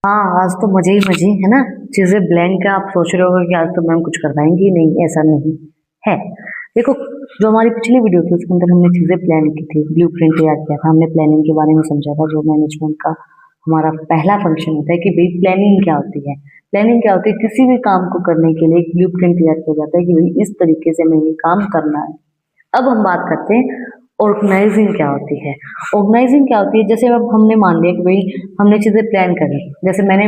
हाँ, आज तो मजे ही मजे है ना। चीजें ब्लैंक है, आप सोच रहे होगे कि आज तो मैम कुछ कर पाएंगी, नहीं ऐसा नहीं है। देखो, जो हमारी पिछली वीडियो थी उसके अंदर हमने चीजें प्लान की थी, ब्लूप्रिंट तैयार किया था, हमने प्लानिंग के बारे में समझा था। जो मैनेजमेंट का हमारा पहला फंक्शन होता है कि भाई प्लानिंग क्या होती है। प्लानिंग क्या होती है, किसी भी काम को करने के लिए एक ब्लूप्रिंट तैयार किया जाता है कि भाई इस तरीके से हमें ये काम करना है। अब हम बात करते हैं ऑर्गेनाइजिंग क्या होती है। ऑर्गेनाइजिंग क्या होती है, जैसे अब हमने मान लिया कि भाई हमने चीजें प्लान कर ली। जैसे मैंने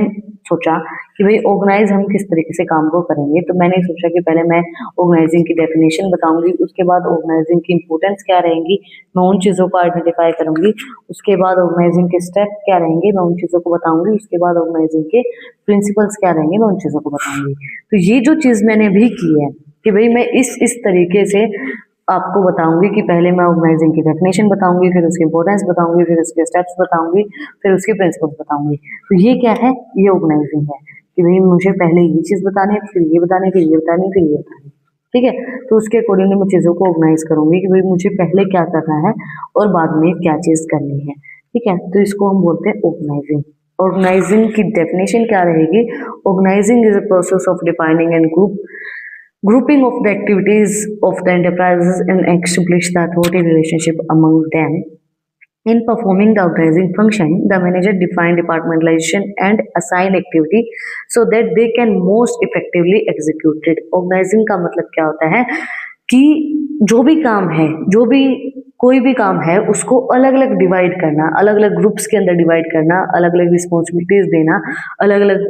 सोचा कि भाई ऑर्गेनाइज हम किस तरीके से काम को करेंगे, तो मैंने सोचा कि पहले मैं ऑर्गेनाइजिंग की डेफिनेशन बताऊंगी, उसके बाद ऑर्गेनाइजिंग की इंपॉर्टेंस क्या रहेंगी, मैं उन चीजों को आइडेंटिफाई करूंगी। उसके बाद ऑर्गेनाइजिंग के स्टेप क्या रहेंगे, मैं उन चीजों को बताऊंगी। उसके बाद ऑर्गेनाइजिंग के प्रिंसिपल्स क्या रहेंगे, मैं उन चीजों को बताऊंगी। तो ये जो चीज मैंने अभी की है कि भाई मैं इस तरीके से आपको बताऊंगी कि पहले मैं ऑर्गेनाइजिंग की डेफिनेशन बताऊंगी, फिर उसकी इंपॉर्टेंस बताऊंगी, फिर उसके स्टेप्स बताऊंगी, फिर उसके प्रिंसिपल्स बताऊंगी। तो ये क्या है, ये ऑर्गेनाइजिंग है कि भाई मुझे पहले ये चीज बतानी है, फिर ये बतानी है, फिर ये बतानी है, फिर ये बतानी है। ठीक है, तो उसके अकॉर्डिंगली मैं चीजों को ऑर्गेनाइज करूंगी कि भाई मुझे पहले क्या करना है और बाद में क्या चीज करनी है। ठीक है, तो इसको हम बोलते हैं ऑर्गेनाइजिंग। ऑर्गेनाइजिंग की डेफिनेशन क्या रहेगी, organising is a process of defining and grouping of the activities of the enterprises and establish the authority relationship among them. In performing the organizing function, the manager define departmentalization and assign activity so that they can most effectively execute it. Organizing का मतलब क्या होता है कि जो भी काम है, जो भी कोई भी काम है, उसको अलग अलग डिवाइड करना, अलग अलग ग्रुप्स के अंदर डिवाइड करना, अलग अलग रिस्पॉन्सिबिलिटीज देना, अलग अलग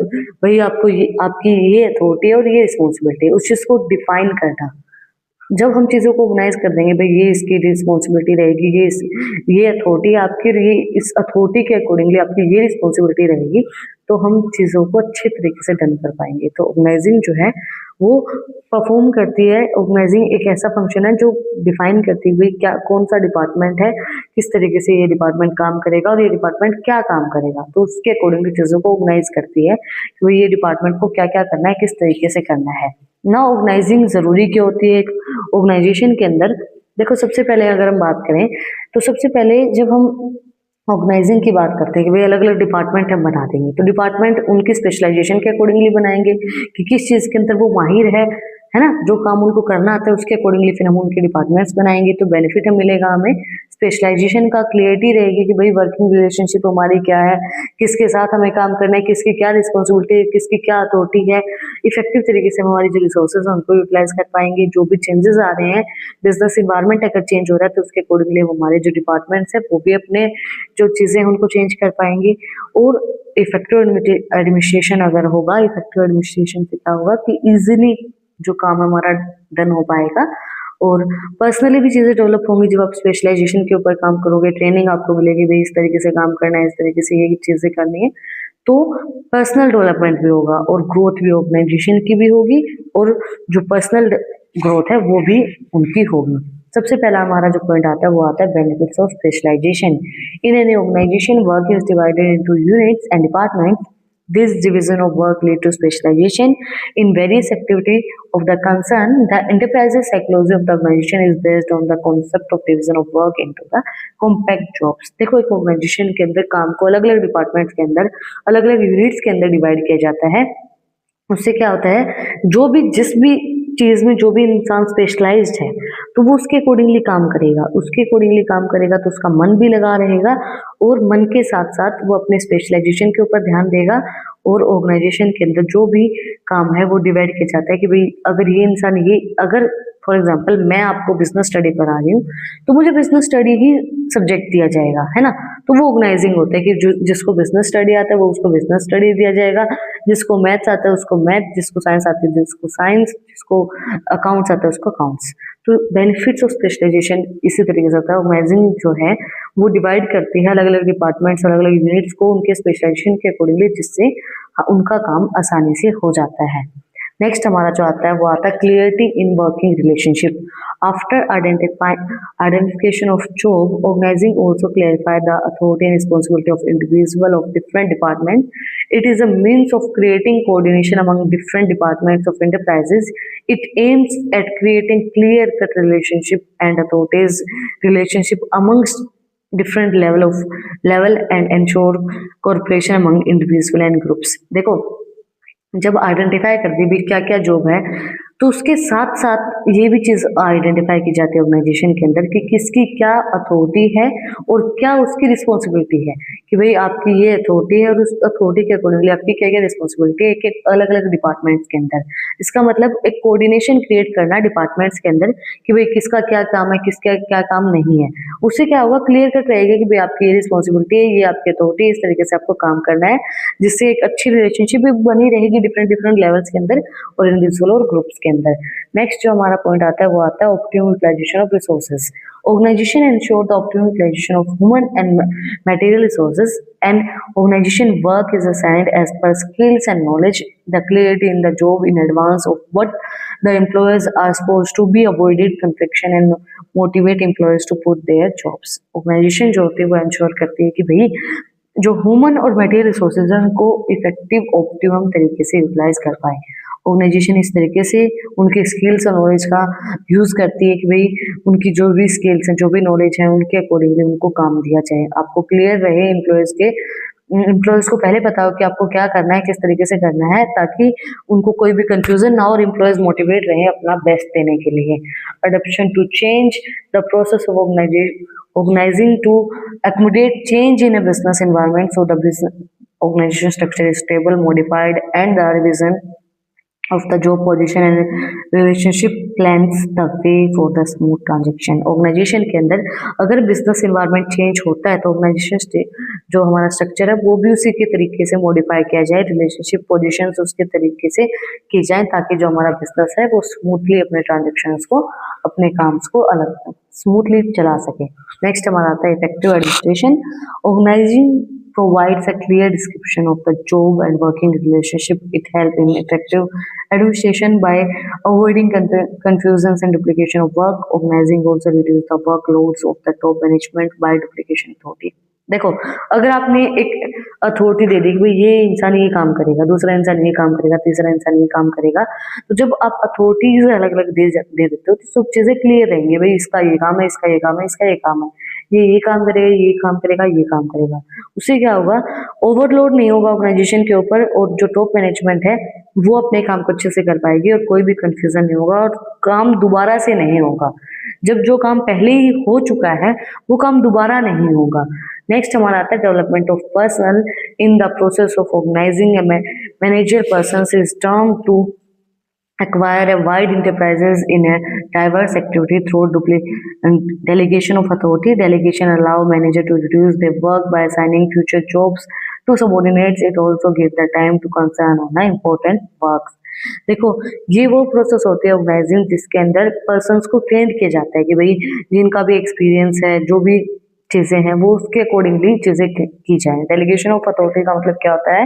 भाई आपको ये आपकी ये अथॉरिटी है और ये रिस्पॉन्सिबिलिटी है, उस चीज को डिफाइन करना। जब हम चीज़ों को ऑर्गेनाइज कर देंगे, भाई ये इसकी रिस्पॉन्सिबिलिटी रहेगी, ये अथॉरिटी आपकी, ये इस अथॉरिटी के अकॉर्डिंगली आपकी ये रिस्पॉन्सिबिलिटी रहेगी, तो हम चीज़ों को अच्छे तरीके से डन कर पाएंगे। तो ऑर्गेनाइजिंग जो है वो परफॉर्म करती है। ऑर्गेनाइजिंग एक ऐसा फंक्शन है जो डिफाइन करती है भाई क्या कौन सा डिपार्टमेंट है, किस तरीके से ये डिपार्टमेंट काम करेगा और ये डिपार्टमेंट क्या काम करेगा, तो उसके अकॉर्डिंगली चीज़ों को ऑर्गेनाइज करती है कि भाई ये डिपार्टमेंट को क्या क्या करना है, किस तरीके से करना है ना। ऑर्गेनाइजिंग जरूरी क्यों होती है एक ऑर्गेनाइजेशन के अंदर। देखो, सबसे पहले अगर हम बात करें तो सबसे पहले जब हम ऑर्गेनाइजिंग की बात करते हैं कि भाई अलग अलग डिपार्टमेंट हम बना देंगे, तो डिपार्टमेंट उनकी स्पेशलाइजेशन के अकॉर्डिंगली बनाएंगे कि किस चीज के अंदर वो माहिर है ना, जो काम उनको करना आता है उसके अकॉर्डिंगली फिर हम उनके डिपार्टमेंट्स बनाएंगे। तो बेनिफिट हम मिलेगा हमें स्पेशलाइजेशन का, क्लियरिटी रहेगी कि भाई वर्किंग रिलेशनशिप हमारी क्या है, किसके साथ हमें काम करना है, किसकी क्या रिस्पॉन्सिबिलिटी है, किसकी क्या अथॉरिटी है। इफेक्टिव तरीके से हम हमारी जो रिसोर्सेज हैं उनको यूटिलाइज कर पाएंगे। जो भी चेंजेस आ रहे हैं, बिजनेस इन्वायरमेंट अगर चेंज हो रहा है तो उसके अकॉर्डिंगली हमारे जो डिपार्टमेंट्स है वो भी अपने जो चीजें हैं उनको चेंज कर पाएंगे। और इफेक्टिव एडमिनिस्ट्रेशन अगर होगा, इफेक्टिव एडमिनिस्ट्रेशन से क्या होगा कि इजिली जो काम हमारा डन हो पाएगा और पर्सनली भी चीज़ें डेवलप होंगी। जब आप स्पेशलाइजेशन के ऊपर काम करोगे, ट्रेनिंग आपको मिलेगी, भाई इस तरीके से काम करना है, इस तरीके से ये चीज़ें करनी है, तो पर्सनल डेवलपमेंट भी होगा और ग्रोथ भी ऑर्गेनाइजेशन की भी होगी और जो पर्सनल ग्रोथ है वो भी उनकी होगी। सबसे पहला हमारा जो पॉइंट आता है वो आता है benefits of specialisation. In any organisation work is divided into units and departments. This division of work lead to specialization in various activity of the concern. The enterprise's psychology of the organization is based on the concept of division of work into the compact jobs. देखो, एक organisation के अंदर काम को अलग अलग departments के अंदर, अलग अलग यूनिट्स के अंदर डिवाइड किया जाता है। उससे क्या होता है, जो भी जिस भी चीज में जो भी इंसान स्पेशलाइज्ड है तो वो उसके अकॉर्डिंगली काम करेगा, उसके अकॉर्डिंगली काम करेगा तो उसका मन भी लगा रहेगा और मन के साथ साथ वो अपने स्पेशलाइजेशन के ऊपर ध्यान देगा। और ऑर्गेनाइजेशन के अंदर जो भी काम है वो डिवाइड किया जाता है कि भाई अगर ये इंसान ये अगर फॉर एग्जाम्पल मैं आपको बिजनेस स्टडी पढ़ा रही हूँ तो मुझे बिजनेस स्टडी ही सब्जेक्ट दिया जाएगा, है ना। तो वो ऑर्गेनाइजिंग होता है कि जो जिसको बिजनेस स्टडी आता है वो उसको बिजनेस स्टडी दिया जाएगा, जिसको मैथ्स आता है उसको मैथ, जिसको साइंस आती है जिसको साइंस, जिसको अकाउंट्स आता है उसको अकाउंट्स। तो बेनिफिट्स ऑफ स्पेशलाइजेशन इसी तरीके से होता है। ऑर्गेनाइजिंग जो है वो डिवाइड करती है अलग अलग डिपार्टमेंट्स, अलग अलग यूनिट्स को उनके स्पेशलाइजेशन के अकॉर्डिंगली, जिससे उनका काम आसानी से हो जाता है। नेक्स्ट हमारा जो आता है वो आता है clarity in working relationship. After identification of job, organising also clarify the authority and responsibility of individual of different department. It is a means of creating coordination among different departments of enterprises. It aims at creating clear cut relationship and authorities relationship amongst different level and ensure cooperation among individual and groups। देखो जब identify कर दी भी क्या क्या job है, तो उसके साथ साथ ये भी चीज आइडेंटिफाई की जाती है ऑर्गेनाइजेशन के अंदर कि किसकी क्या अथॉरिटी है और क्या उसकी रिस्पॉन्सिबिलिटी है, कि भाई आपकी ये अथॉरिटी है और उस अथॉरिटी के अकॉर्डिंगली आपकी क्या क्या रिस्पॉन्सिबिलिटी है एक एक अलग अलग डिपार्टमेंट्स के अंदर। इसका मतलब एक कोऑर्डिनेशन क्रिएट करना डिपार्टमेंट्स के अंदर कि भाई किसका क्या काम है, किसका क्या काम नहीं है। उससे क्या होगा, क्लियर कट रहेगा कि भाई आपकी ये रिस्पॉन्सिबिलिटी है, ये आपकी अथॉरिटी है, इस तरीके से आपको काम करना है, जिससे एक अच्छी रिलेशनशिप भी बनी रहेगी डिफरेंट डिफरेंट लेवल्स के अंदर और इंडिविजुअल और ग्रुप्स के अंदर। नेक्स्ट जो हमारा पॉइंट आता है वो आता है optimum utilisation of resources. Organization ensure the optimal utilization of human and material resources, and organization work is assigned as per skills and knowledge, the clarity in the job in advance of what the employers are supposed to be avoided confliction and motivate employers to put their jobs। Organization जो होती है वो ensure करती है कि भाई जो human और मटेरियल रिसोर्सेज हैं उनको इफेक्टिव ऑप्टिमम तरीके से यूटिलाइज कर पाए। ऑर्गेनाइजेशन इस तरीके से उनके स्किल्स और नॉलेज का यूज करती है कि भाई उनकी जो भी स्किल्स हैं, जो भी नॉलेज है, उनके अकॉर्डिंगली उनको काम दिया जाए। आपको क्लियर रहे एम्प्लॉयज को पहले पता हो कि आपको क्या करना है, किस तरीके से करना है, ताकि उनको कोई भी कंफ्यूजन ना हो और एम्प्लॉयज मोटिवेट रहे अपना बेस्ट देने के लिए। Adoption to change the process of organizing to accommodate change in a business environment, so the business organization structure is stable, modified, and the revision of the job position and relationship plans the way for the smooth transaction। Organisation के अंदर अगर business environment change होता है तो organisation जो हमारा structure है वो भी उसी के तरीके से मॉडिफाई किया जाए, रिलेशनशिप पोजीशंस उसके तरीके से की जाए, ताकि जो हमारा बिजनेस है वो स्मूथली अपने ट्रांजेक्शन्स को, अपने काम्स को अलग स्मूथली चला सके। नेक्स्ट हमारा आता है effective administration. Organising provides a clear description of the job and working relationship. It helps in effective administration by avoiding confusions and duplication of work. Organizing also reduce the workloads of the top management by duplication authority। देखो अगर आपने एक authority दे दी कि भाई ये इंसान ये काम करेगा, दूसरा इंसान ये काम करेगा, तीसरा इंसान ये काम करेगा, तो जब आप अथॉरिटीज अलग अलग दे देते हो तो सब चीजें क्लियर रहेंगी, भाई इसका ये काम है, इसका ये काम है, इसका ये काम है, ये काम करेगा, ये काम करेगा, ये काम करेगा। उससे क्या होगा, ओवरलोड नहीं होगा ऑर्गेनाइजेशन के ऊपर और जो टॉप मैनेजमेंट है वो अपने काम को अच्छे से कर पाएगी और कोई भी कंफ्यूजन नहीं होगा और काम दोबारा से नहीं होगा। जब जो काम पहले ही हो चुका है वो काम दोबारा नहीं होगा। नेक्स्ट हमारा आता है development of person in the process of organising a manager person is term to acquire a wide enterprises in a diverse activity through delegation of authority। Delegation allow manager to reduce their work by assigning future jobs to subordinates। It also gives the time to concern on the important works। देखो ये वो process होती है organising जिसके अंदर persons को train किया जाता है कि भाई जिनका भी एक्सपीरियंस है, जो भी चीजें हैं वो उसके अकॉर्डिंगली चीजें की जाए। डेलीगेशन ऑफ अथॉरिटी का मतलब क्या होता है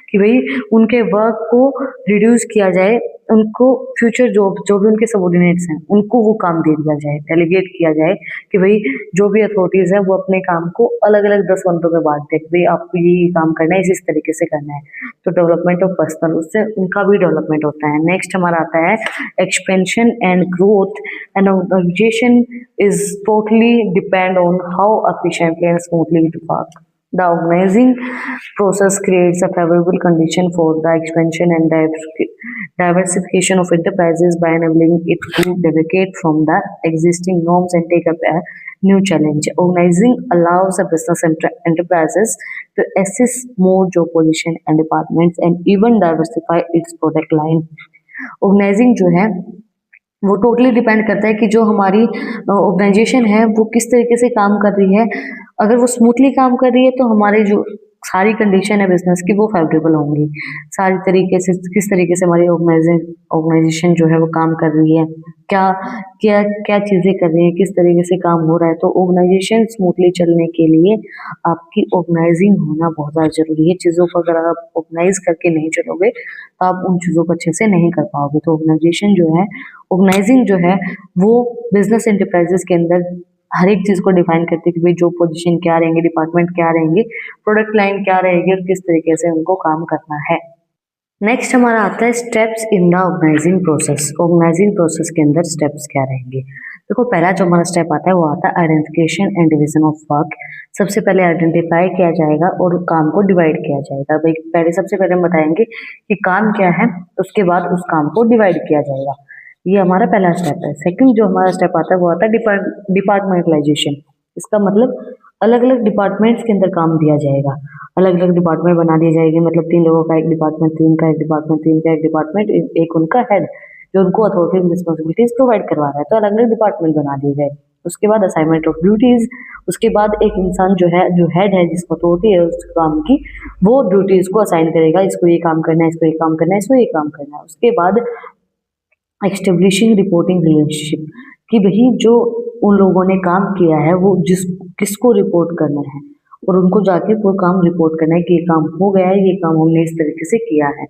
कि भाई उनके वर्क को रिड्यूस किया जाए, उनको फ्यूचर जो भी उनके सबऑर्डिनेट्स हैं उनको वो काम दे दिया जाए, डेलीगेट किया जाए कि भाई जो भी अथॉरिटीज है वो अपने काम को अलग अलग 10 बंदों में बांट दे कि भाई आपको ये काम करना है, इस तरीके से करना है। तो डेवलपमेंट ऑफ पर्सनल, उससे उनका भी डेवलपमेंट होता है। नेक्स्ट हमारा आता है expansion and growth. An organisation is totally depend on how efficiently and smoothly to work। The organizing process creates a favorable condition for the expansion and diversification of enterprises by enabling it to deviate from the existing norms and take up a new challenge। Organizing allows a business enterprises to access more job position and departments and even diversify its product line। Organizing जो है वो totally depend करता है कि जो हमारी organisation है वो किस तरीके से काम कर रही है। अगर वो स्मूथली काम कर रही है तो हमारे जो सारी कंडीशन है बिजनेस की वो फेवरेबल होंगी। सारी तरीके से किस तरीके से हमारी ऑर्गेनाइजेशन जो है वो काम कर रही है, क्या क्या क्या चीज़ें कर रही है, किस तरीके से काम हो रहा है। तो ऑर्गेनाइजेशन स्मूथली चलने के लिए आपकी ऑर्गेनाइजिंग होना बहुत ज़्यादा जरूरी है। चीज़ों को अगर आप ऑर्गेनाइज करके नहीं चलोगे तो आप उन चीज़ों को अच्छे से नहीं कर पाओगे। तो ऑर्गेनाइजेशन जो है, ऑर्गेनाइजिंग जो है वो बिजनेस एंटरप्राइजेस के अंदर हर एक चीज़ को डिफाइन करती है कि भाई जो पोजीशन क्या रहेंगे, डिपार्टमेंट क्या रहेंगे, प्रोडक्ट लाइन क्या रहेगी और किस तरीके से उनको काम करना है। नेक्स्ट हमारा आता है steps in the organising process. Organising process के अंदर स्टेप्स क्या रहेंगे। देखो पहला जो हमारा स्टेप आता है वो आता है identification and division of work. सबसे पहले आइडेंटिफाई किया जाएगा और काम को डिवाइड किया जाएगा। भाई पहले सबसे पहले हम बताएंगे कि काम क्या है, उसके बाद उस काम को डिवाइड किया जाएगा। ये हमारा पहला स्टेप है। सेकंड जो हमारा स्टेप आता है वो आता है डिपार्टमेंटलाइजेशन। इसका मतलब अलग अलग डिपार्टमेंट्स के अंदर काम दिया जाएगा, अलग अलग डिपार्टमेंट बना दिए जाएंगे। मतलब 3 लोगों का एक डिपार्टमेंट, 3 का एक डिपार्टमेंट, 3 का एक डिपार्टमेंट, एक उनका हेड जो उनको अथॉरिटीज रिस्पॉन्सिबिलिटीज प्रोवाइड करवा रहा है, तो अलग अलग डिपार्टमेंट बना दिए गए। उसके बाद असाइनमेंट ऑफ ड्यूटीज। उसके बाद एक इंसान जो है, जो हेड है, जिसको अथॉरिटी है उस काम की, वो ड्यूटीज को असाइन करेगा, इसको ये काम करना है, इसको ये काम करना है, इसको ये काम करना है। उसके बाद एस्टेब्लिशिंग रिपोर्टिंग रिलेशनशिप, कि भाई जो उन लोगों ने काम किया है वो किसको रिपोर्ट करना है, और उनको जाके वो काम रिपोर्ट करना है कि ये काम हो गया है, ये काम हमने इस तरीके से किया है।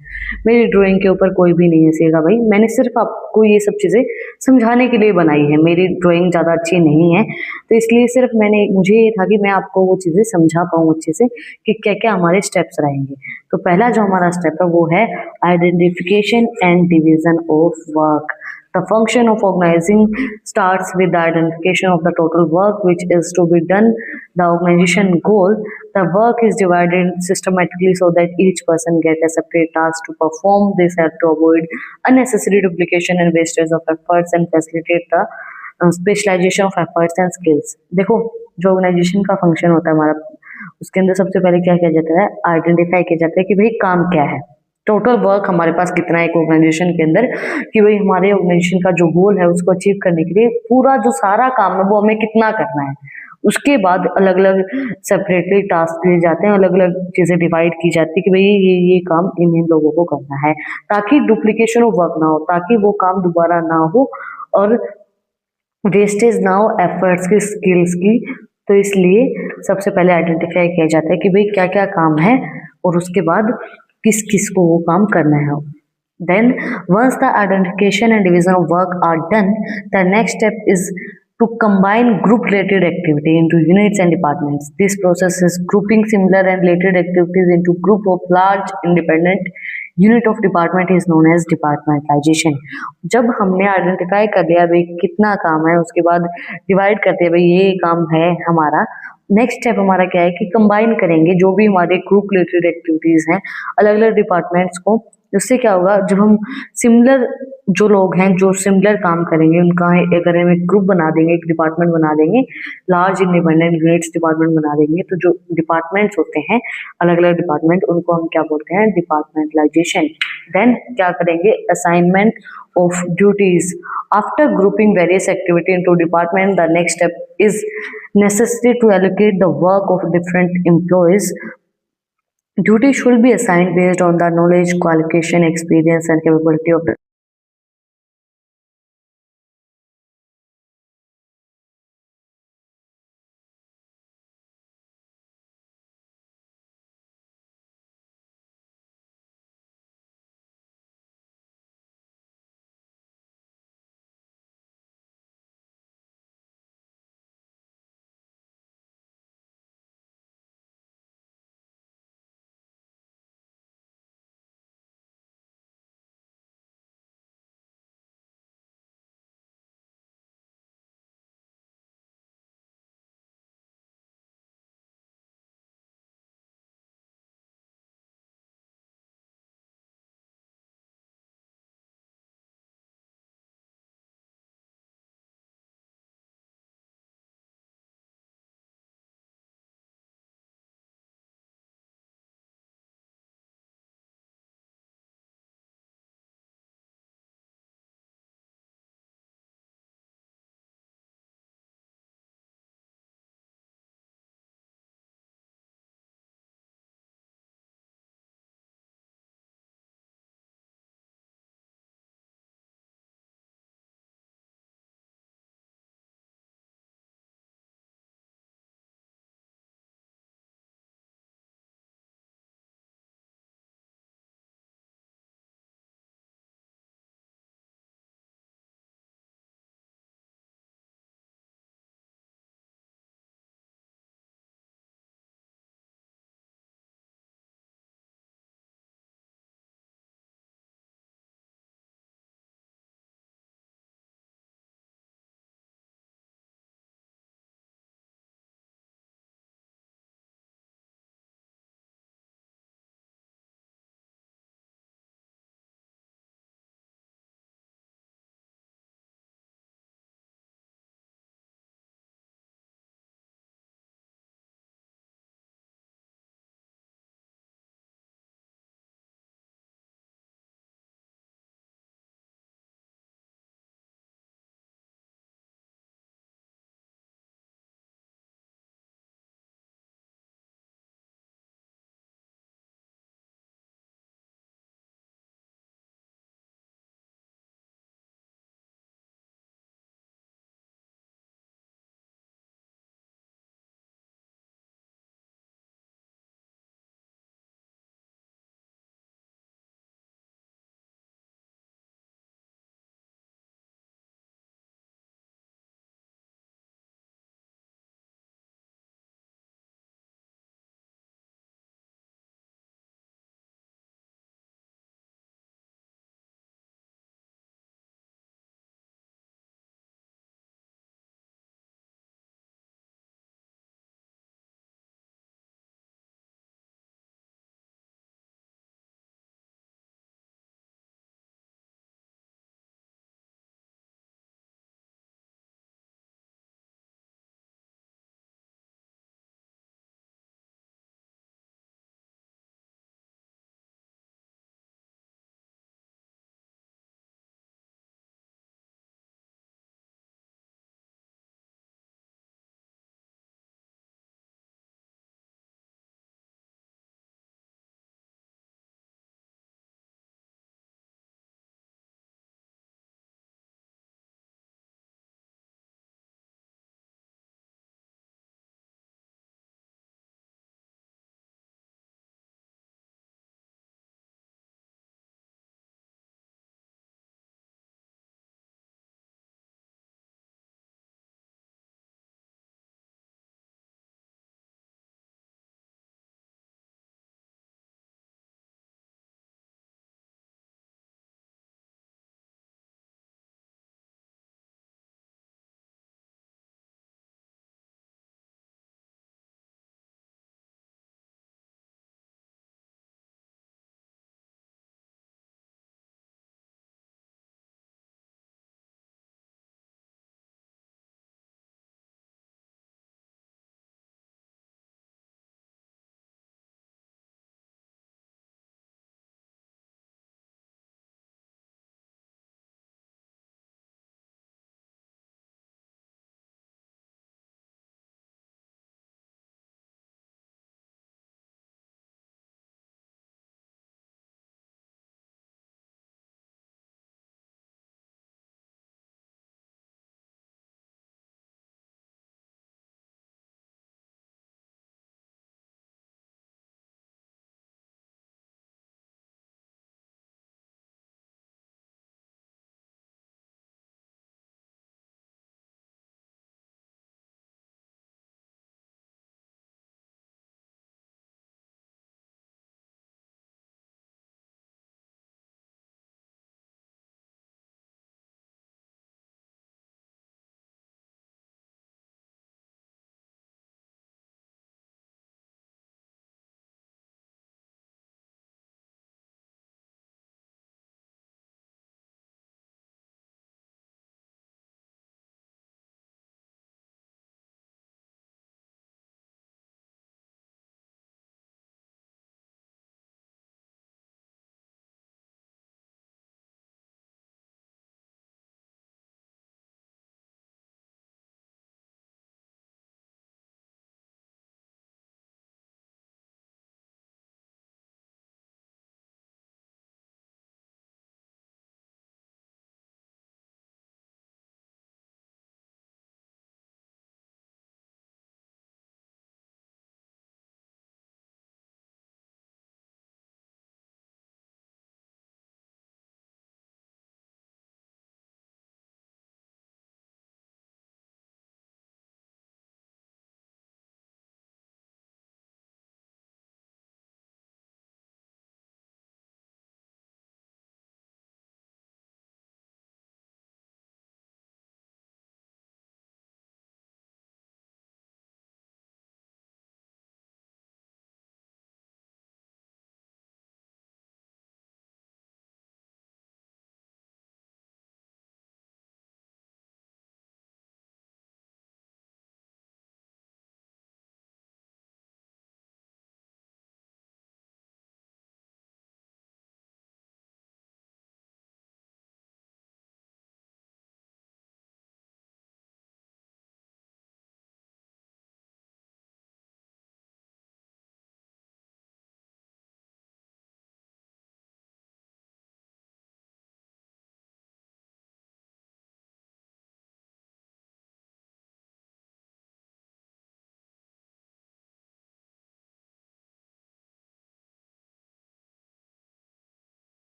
मेरी ड्राइंग के ऊपर कोई भी नहीं हंसेगा भाई, मैंने सिर्फ आपको ये सब चीज़ें समझाने के लिए बनाई है। मेरी ड्राइंग ज़्यादा अच्छी नहीं है, तो इसलिए सिर्फ मुझे ये था कि मैं आपको वो चीज़ें समझा पाऊँ अच्छे से कि क्या क्या हमारे स्टेप्स रहेंगे। तो पहला जो हमारा स्टेप है वो है identification and division of work. The function of organizing starts with the identification of the total work which is to be done. The organization goal, the work is divided systematically so that each person get a separate task to perform. This help to avoid unnecessary duplication and wastage of efforts and facilitate the specialisation of efforts and skills. देखो जो organisation का function होता है हमारा, उसके अंदर सबसे पहले क्या किया जाता है, आइडेंटिफाई किया जाता है कि भाई काम क्या है, टोटल वर्क हमारे पास कितना है एक ऑर्गेनाइजेशन के अंदर, कि भाई हमारे ऑर्गेनाइजेशन का जो गोल है उसको अचीव करने के लिए पूरा जो सारा काम है वो हमें कितना करना है। उसके बाद अलग अलग सेपरेटली टास्क दिए जाते हैं, अलग अलग चीजें डिवाइड की जाती है कि भाई ये काम इन इन लोगों को करना है, ताकि डुप्लीकेशन ऑफ वर्क ना हो, ताकि वो काम दोबारा ना हो और वेस्टेज ना हो एफर्ट्स की, स्किल्स की। तो इसलिए सबसे पहले आइडेंटिफाई किया जाता है कि भाई क्या क्या काम है और उसके बाद किस किस को वो काम करना है। Then, once the identification and division of work are done, the next step is to combine group-related activity into units and departments. This process is grouping similar and related activities into group of large independent unit of department is known as departmentalization. जब हमने identify कर लिया भाई कितना काम है, उसके बाद डिवाइड करते हैं भाई ये काम है हमारा, नेक्स्ट स्टेप हमारा क्या है कि कंबाइन करेंगे जो भी हमारे ग्रुप रिलेटेड एक्टिविटीज हैं अलग अलग डिपार्टमेंट्स को। उससे क्या होगा, जब हम सिमिलर जो लोग हैं जो सिमिलर काम करेंगे उनका अगर हम एक ग्रुप बना देंगे, एक डिपार्टमेंट बना देंगे, लार्ज इंडिपेंडेंट यूनिट्स डिपार्टमेंट बना देंगे, तो जो डिपार्टमेंट्स होते हैं अलग अलग डिपार्टमेंट, उनको हम क्या बोलते हैं, डिपार्टमेंटलाइजेशन। देन क्या करेंगे, assignment of duties. After grouping various activity into department, the next step is necessary to allocate the work of different employees. Duty should be assigned based on the knowledge, qualification, experience, and capability of the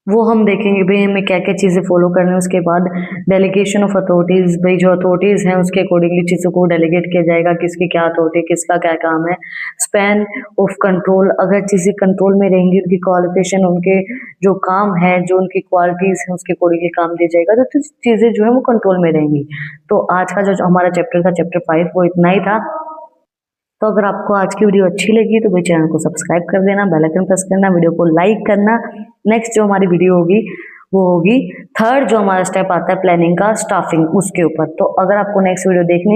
वो हम देखेंगे भाई हमें क्या क्या चीज़ें follow करनी है। उसके बाद डेलीगेशन ऑफ अथॉरिटीज़, भाई जो अथॉरिटीज़ हैं उसके अकॉर्डिंगली चीज़ों को डेलीगेट किया जाएगा, किसकी क्या अथॉरिटी, किसका क्या काम है। स्पैन ऑफ कंट्रोल, अगर चीज़ें कंट्रोल में रहेंगी, उनकी क्वालिफिकेशन, उनके जो काम है, जो उनकी क्वालिटीज़ हैं उसके अकॉर्डिंगली काम दिया जाएगा, तो चीज़ें जो है वो कंट्रोल में रहेंगी। तो आज का जो हमारा चैप्टर था, चैप्टर 5, वो इतना ही था। तो अगर आपको आज की वीडियो अच्छी लगी तो भाई चैनल को सब्सक्राइब कर देना, बेल आइकन प्रेस करना, वीडियो को लाइक करना। नेक्स्ट जो हमारी वीडियो होगी वो होगी थर्ड, जो हमारा स्टेप आता है प्लानिंग का, स्टाफिंग, उसके ऊपर। तो अगर आपको नेक्स्ट वीडियो देखनी है